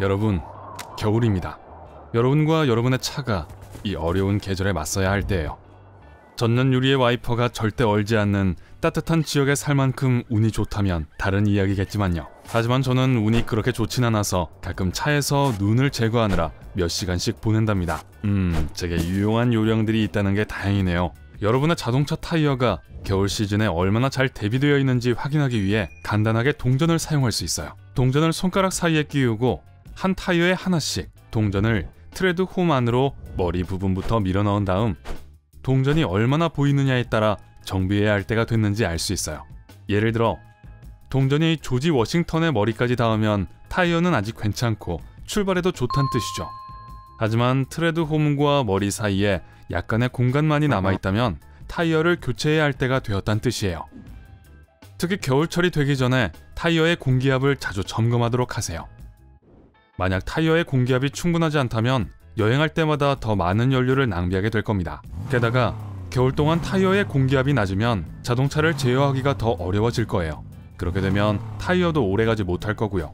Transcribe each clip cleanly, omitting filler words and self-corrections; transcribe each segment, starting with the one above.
여러분, 겨울입니다. 여러분과 여러분의 차가 이 어려운 계절에 맞서야 할 때예요. 전면 유리의 와이퍼가 절대 얼지 않는 따뜻한 지역에 살 만큼 운이 좋다면 다른 이야기겠지만요. 하지만 저는 운이 그렇게 좋진 않아서 가끔 차에서 눈을 제거하느라 몇 시간씩 보낸답니다. 제게 유용한 요령들이 있다는 게 다행이네요. 여러분의 자동차 타이어가 겨울 시즌에 얼마나 잘 대비되어 있는지 확인하기 위해 간단하게 동전을 사용할 수 있어요. 동전을 손가락 사이에 끼우고 한 타이어에 하나씩 동전을 트레드 홈 안으로 머리 부분부터 밀어 넣은 다음 동전이 얼마나 보이느냐에 따라 정비해야 할 때가 됐는지 알 수 있어요. 예를 들어 동전이 조지 워싱턴의 머리까지 닿으면 타이어는 아직 괜찮고 출발해도 좋다는 뜻이죠. 하지만 트레드 홈과 머리 사이에 약간의 공간만이 남아있다면 타이어를 교체해야 할 때가 되었다는 뜻이에요. 특히 겨울철이 되기 전에 타이어의 공기압을 자주 점검하도록 하세요. 만약 타이어의 공기압이 충분하지 않다면 여행할 때마다 더 많은 연료를 낭비하게 될 겁니다. 게다가 겨울 동안 타이어의 공기압이 낮으면 자동차를 제어하기가 더 어려워질 거예요. 그렇게 되면 타이어도 오래가지 못할 거고요.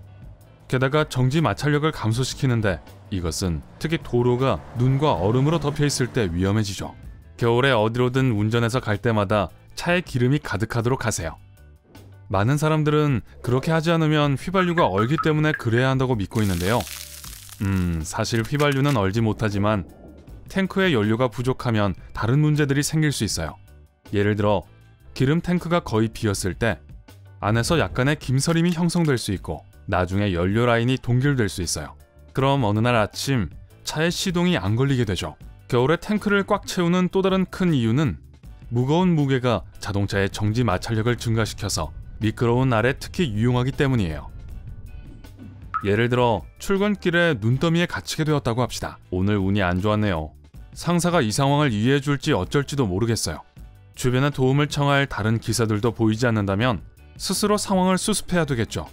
게다가 정지 마찰력을 감소시키는데 이것은 특히 도로가 눈과 얼음으로 덮여 있을 때 위험해지죠. 겨울에 어디로든 운전해서 갈 때마다 차에 기름이 가득하도록 하세요. 많은 사람들은 그렇게 하지 않으면 휘발유가 얼기 때문에 그래야 한다고 믿고 있는데요. 사실 휘발유는 얼지 못하지만 탱크에 연료가 부족하면 다른 문제들이 생길 수 있어요. 예를 들어 기름 탱크가 거의 비었을 때 안에서 약간의 김서림이 형성될 수 있고 나중에 연료 라인이 동결될 수 있어요. 그럼 어느 날 아침 차에 시동이 안 걸리게 되죠. 겨울에 탱크를 꽉 채우는 또 다른 큰 이유는 무거운 무게가 자동차의 정지 마찰력을 증가시켜서 미끄러운 날에 특히 유용하기 때문이에요. 예를 들어 출근길에 눈더미에 갇히게 되었다고 합시다. 오늘 운이 안 좋았네요. 상사가 이 상황을 이해해줄지 어쩔지도 모르겠어요. 주변에 도움을 청할 다른 기사들도 보이지 않는다면 스스로 상황을 수습해야 되겠죠.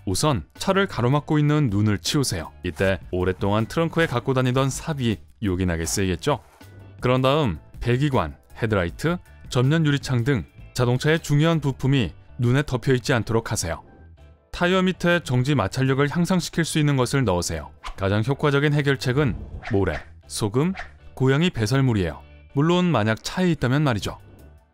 우선 차를 가로막고 있는 눈을 치우세요. 이때 오랫동안 트렁크에 갖고 다니던 삽이 요긴하게 쓰이겠죠. 그런 다음 배기관, 헤드라이트, 전면 유리창 등 자동차의 중요한 부품이 눈에 덮여있지 않도록 하세요. 타이어 밑에 정지 마찰력을 향상시킬 수 있는 것을 넣으세요. 가장 효과적인 해결책은 모래, 소금, 고양이 배설물이에요. 물론 만약 차에 있다면 말이죠.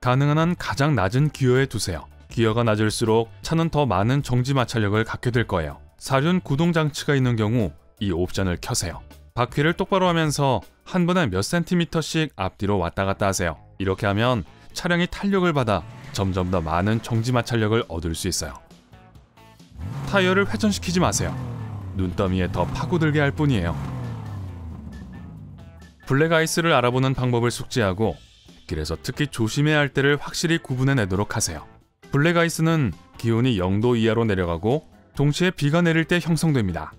가능한 한 가장 낮은 기어에 두세요. 기어가 낮을수록 차는 더 많은 정지 마찰력을 갖게 될 거예요. 사륜 구동 장치가 있는 경우 이 옵션을 켜세요. 바퀴를 똑바로 하면서 한 번에 몇 센티미터씩 앞뒤로 왔다 갔다 하세요. 이렇게 하면 차량이 탄력을 받아 점점 더 많은 정지 마찰력을 얻을 수 있어요. 타이어를 회전시키지 마세요. 눈더미에 더 파고들게 할 뿐이에요. 블랙 아이스를 알아보는 방법을 숙지하고 길에서 특히 조심해야 할 때를 확실히 구분해내도록 하세요. 블랙 아이스는 기온이 0도 이하로 내려가고 동시에 비가 내릴 때 형성됩니다.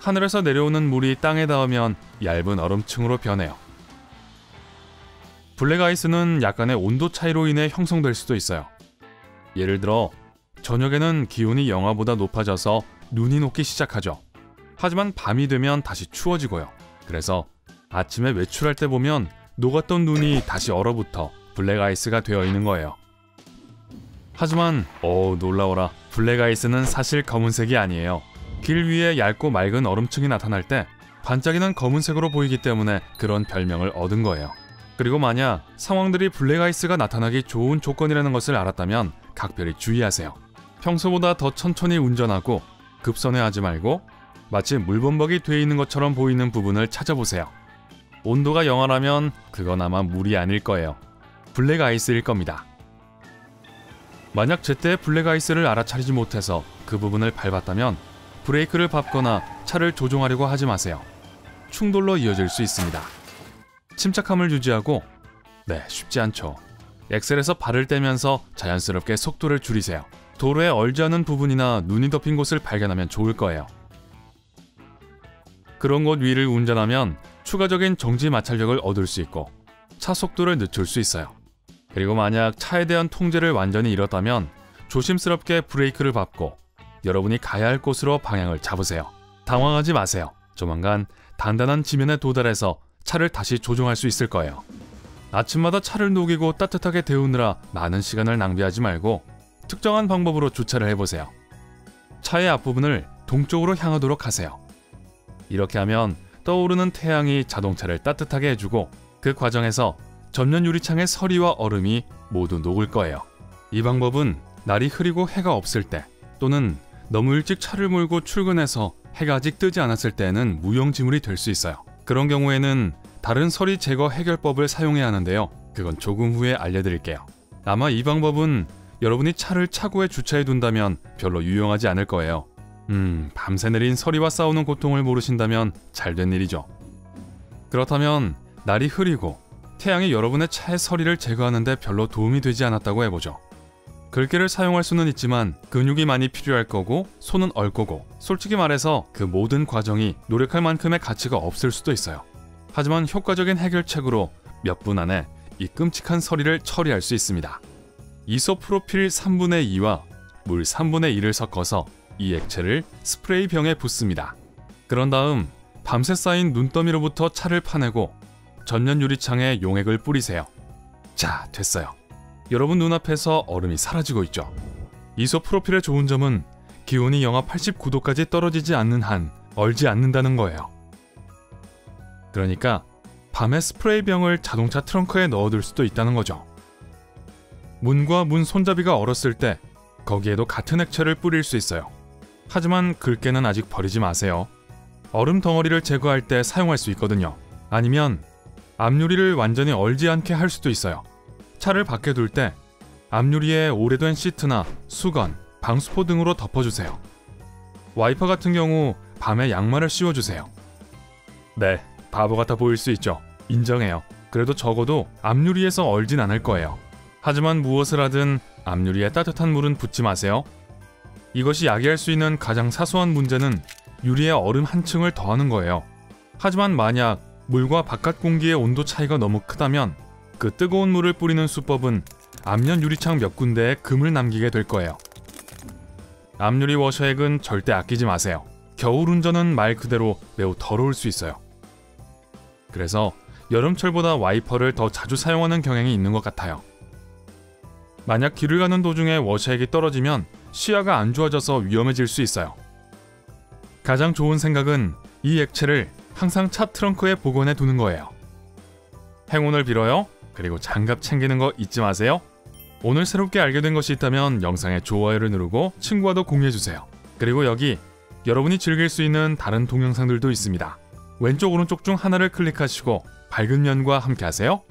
하늘에서 내려오는 물이 땅에 닿으면 얇은 얼음층으로 변해요. 블랙 아이스는 약간의 온도 차이로 인해 형성될 수도 있어요. 예를 들어 저녁에는 기온이 영하보다 높아져서 눈이 녹기 시작하죠. 하지만 밤이 되면 다시 추워지고요. 그래서 아침에 외출할 때 보면 녹았던 눈이 다시 얼어붙어 블랙 아이스가 되어 있는 거예요. 하지만 놀라워라. 블랙 아이스는 사실 검은색이 아니에요. 길 위에 얇고 맑은 얼음층이 나타날 때 반짝이는 검은색으로 보이기 때문에 그런 별명을 얻은 거예요. 그리고 만약 상황들이 블랙 아이스가 나타나기 좋은 조건이라는 것을 알았다면 각별히 주의하세요. 평소보다 더 천천히 운전하고 급선회하지 말고 마치 물범벅이 돼 있는 것처럼 보이는 부분을 찾아보세요. 온도가 영하라면 그건 아마 물이 아닐 거예요. 블랙 아이스일 겁니다. 만약 제때 블랙 아이스를 알아차리지 못해서 그 부분을 밟았다면 브레이크를 밟거나 차를 조종하려고 하지 마세요. 충돌로 이어질 수 있습니다. 침착함을 유지하고 쉽지 않죠. 엑셀에서 발을 떼면서 자연스럽게 속도를 줄이세요. 도로에 얼지 않은 부분이나 눈이 덮인 곳을 발견하면 좋을 거예요. 그런 곳 위를 운전하면 추가적인 정지 마찰력을 얻을 수 있고 차 속도를 늦출 수 있어요. 그리고 만약 차에 대한 통제를 완전히 잃었다면 조심스럽게 브레이크를 밟고 여러분이 가야 할 곳으로 방향을 잡으세요. 당황하지 마세요. 조만간 단단한 지면에 도달해서 차를 다시 조종할 수 있을 거예요. 아침마다 차를 녹이고 따뜻하게 데우느라 많은 시간을 낭비하지 말고 특정한 방법으로 주차를 해보세요. 차의 앞부분을 동쪽으로 향하도록 하세요. 이렇게 하면 떠오르는 태양이 자동차를 따뜻하게 해주고 그 과정에서 전면 유리창의 서리와 얼음이 모두 녹을 거예요. 이 방법은 날이 흐리고 해가 없을 때 또는 너무 일찍 차를 몰고 출근해서 해가 아직 뜨지 않았을 때에는 무용지물이 될 수 있어요. 그런 경우에는 다른 서리 제거 해결법을 사용해야 하는데요. 그건 조금 후에 알려드릴게요. 아마 이 방법은 여러분이 차를 차고에 주차해 둔다면 별로 유용하지 않을 거예요. 밤새 내린 서리와 싸우는 고통을 모르신다면 잘된 일이죠. 그렇다면 날이 흐리고 태양이 여러분의 차의 서리를 제거하는데 별로 도움이 되지 않았다고 해보죠. 글귀를 사용할 수는 있지만 근육이 많이 필요할 거고 손은 얼 거고 솔직히 말해서 그 모든 과정이 노력할 만큼의 가치가 없을 수도 있어요. 하지만 효과적인 해결책으로 몇 분 안에 이 끔찍한 서리를 처리할 수 있습니다. 이소프로필 3분의 2와 물 3분의 1을 섞어서 이 액체를 스프레이 병에 붓습니다. 그런 다음 밤새 쌓인 눈더미로부터 차를 파내고 전면 유리창에 용액을 뿌리세요. 자, 됐어요. 여러분 눈앞에서 얼음이 사라지고 있죠. 이소프로필의 좋은 점은 기온이 영하 89도까지 떨어지지 않는 한 얼지 않는다는 거예요. 그러니까 밤에 스프레이 병을 자동차 트렁크에 넣어둘 수도 있다는 거죠. 문과 문 손잡이가 얼었을 때 거기에도 같은 액체를 뿌릴 수 있어요. 하지만 글깨는 아직 버리지 마세요. 얼음 덩어리를 제거할 때 사용할 수 있거든요. 아니면 앞유리를 완전히 얼지 않게 할 수도 있어요. 차를 밖에 둘 때 앞유리에 오래된 시트나 수건, 방수포 등으로 덮어주세요. 와이퍼 같은 경우 밤에 양말을 씌워주세요. 네, 바보 같아 보일 수 있죠. 인정해요. 그래도 적어도 앞유리에서 얼진 않을 거예요. 하지만 무엇을 하든 앞유리에 따뜻한 물은 붓지 마세요. 이것이 야기할 수 있는 가장 사소한 문제는 유리에 얼음 한 층을 더하는 거예요. 하지만 만약 물과 바깥 공기의 온도 차이가 너무 크다면 그 뜨거운 물을 뿌리는 수법은 앞면 유리창 몇 군데에 금을 남기게 될 거예요. 앞유리 워셔액은 절대 아끼지 마세요. 겨울 운전은 말 그대로 매우 더러울 수 있어요. 그래서 여름철보다 와이퍼를 더 자주 사용하는 경향이 있는 것 같아요. 만약 길을 가는 도중에 워셔액이 떨어지면 시야가 안 좋아져서 위험해질 수 있어요. 가장 좋은 생각은 이 액체를 항상 차 트렁크에 보관해 두는 거예요. 행운을 빌어요. 그리고 장갑 챙기는 거 잊지 마세요. 오늘 새롭게 알게 된 것이 있다면 영상에 좋아요를 누르고 친구와도 공유해주세요. 그리고 여기 여러분이 즐길 수 있는 다른 동영상들도 있습니다. 왼쪽 오른쪽 중 하나를 클릭하시고 밝은 면과 함께 하세요.